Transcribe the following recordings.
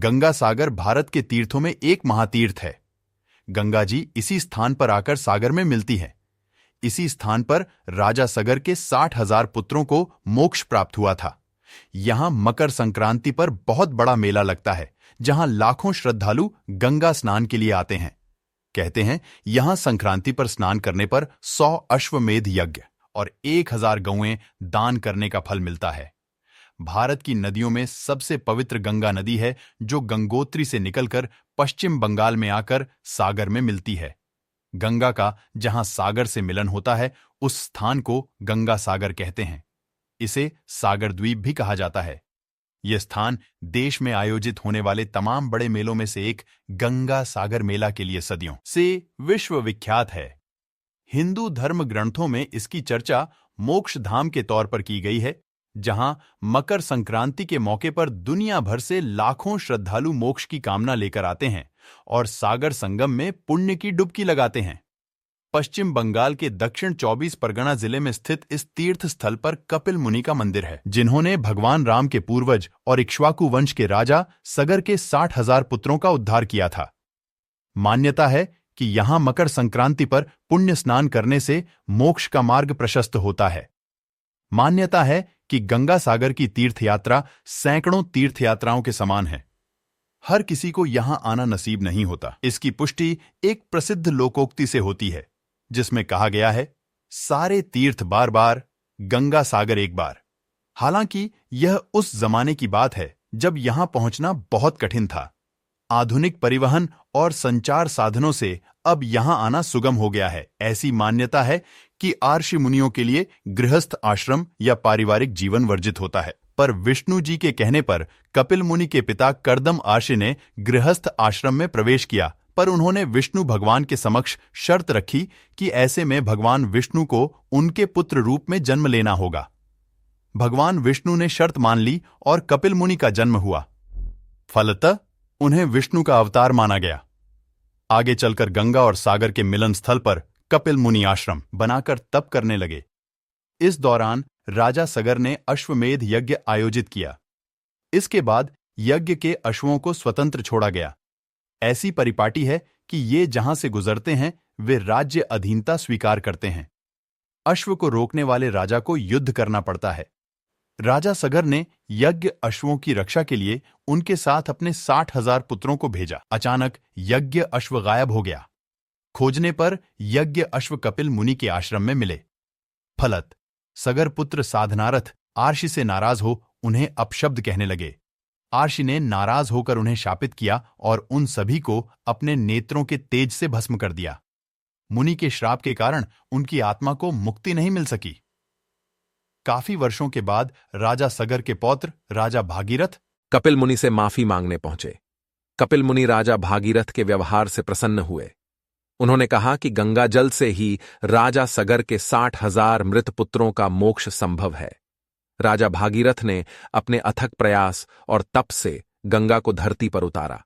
गंगा सागर भारत के तीर्थों में एक महातीर्थ है। गंगा जी इसी स्थान पर आकर सागर में मिलती है। इसी स्थान पर राजा सगर के 60,000 पुत्रों को मोक्ष प्राप्त हुआ था। यहां मकर संक्रांति पर बहुत बड़ा मेला लगता है, जहां लाखों श्रद्धालु गंगा स्नान के लिए आते हैं। कहते हैं यहां संक्रांति पर स्नान करने पर 100 अश्वमेध यज्ञ और 1000 गौएं दान करने का फल मिलता है। भारत की नदियों में सबसे पवित्र गंगा नदी है, जो गंगोत्री से निकलकर पश्चिम बंगाल में आकर सागर में मिलती है। गंगा का जहां सागर से मिलन होता है, उस स्थान को गंगा सागर कहते हैं। इसे सागर द्वीप भी कहा जाता है। यह स्थान देश में आयोजित होने वाले तमाम बड़े मेलों में से एक गंगा सागर मेला के लिए सदियों से विश्व विख्यात है। हिंदू धर्म ग्रंथों में इसकी चर्चा मोक्ष धाम के तौर पर की गई है, जहां मकर संक्रांति के मौके पर दुनिया भर से लाखों श्रद्धालु मोक्ष की कामना लेकर आते हैं और सागर संगम में पुण्य की डुबकी लगाते हैं। पश्चिम बंगाल के दक्षिण 24 परगना जिले में स्थित इस तीर्थ स्थल पर कपिल मुनि का मंदिर है, जिन्होंने भगवान राम के पूर्वज और इक्ष्वाकु वंश के राजा सगर के 60,000 पुत्रों का उद्धार किया था। मान्यता है कि यहां मकर संक्रांति पर पुण्य स्नान करने से मोक्ष का मार्ग प्रशस्त होता है। मान्यता है कि गंगा सागर की तीर्थ यात्रा सैकड़ों तीर्थ यात्राओं के समान है। हर किसी को यहां आना नसीब नहीं होता। इसकी पुष्टि एक प्रसिद्ध लोकोक्ति से होती है, जिसमें कहा गया है, सारे तीर्थ बार बार, गंगा सागर एक बार। हालांकि यह उस जमाने की बात है जब यहां पहुंचना बहुत कठिन था। आधुनिक परिवहन और संचार साधनों से अब यहां आना सुगम हो गया है। ऐसी मान्यता है कि आर्षि मुनियों के लिए गृहस्थ आश्रम या पारिवारिक जीवन वर्जित होता है, पर विष्णु जी के कहने पर कपिल मुनि के पिता कर्दम आर्षि ने गृहस्थ आश्रम में प्रवेश किया, पर उन्होंने विष्णु भगवान के समक्ष शर्त रखी कि ऐसे में भगवान विष्णु को उनके पुत्र रूप में जन्म लेना होगा। भगवान विष्णु ने शर्त मान ली और कपिल मुनि का जन्म हुआ। फलतः उन्हें विष्णु का अवतार माना गया। आगे चलकर गंगा और सागर के मिलन स्थल पर कपिल मुनि आश्रम बनाकर तप करने लगे। इस दौरान राजा सगर ने अश्वमेध यज्ञ आयोजित किया। इसके बाद यज्ञ के अश्वों को स्वतंत्र छोड़ा गया। ऐसी परिपाटी है कि ये जहां से गुजरते हैं वे राज्य अधीनता स्वीकार करते हैं। अश्व को रोकने वाले राजा को युद्ध करना पड़ता है। राजा सगर ने यज्ञ अश्वों की रक्षा के लिए उनके साथ अपने 60,000 पुत्रों को भेजा। अचानक यज्ञ अश्व गायब हो गया। खोजने पर यज्ञ अश्व कपिल मुनि के आश्रम में मिले। फलत सगर पुत्र साधनारथ आर्षि से नाराज हो उन्हें अपशब्द कहने लगे। आर्षि ने नाराज होकर उन्हें शापित किया और उन सभी को अपने नेत्रों के तेज से भस्म कर दिया। मुनि के श्राप के कारण उनकी आत्मा को मुक्ति नहीं मिल सकी। काफी वर्षों के बाद राजा सगर के पौत्र राजा भागीरथ कपिल मुनि से माफी मांगने पहुंचे। कपिल मुनि राजा भागीरथ के व्यवहार से प्रसन्न हुए। उन्होंने कहा कि गंगा जल से ही राजा सगर के 60,000 मृत पुत्रों का मोक्ष संभव है। राजा भागीरथ ने अपने अथक प्रयास और तप से गंगा को धरती पर उतारा।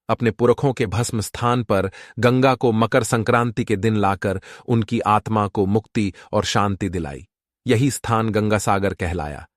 अपने पुरखों के भस्म स्थान पर गंगा को मकर संक्रांति के दिन लाकर उनकी आत्मा को मुक्ति और शांति दिलाई। यही स्थान गंगा सागर कहलाया।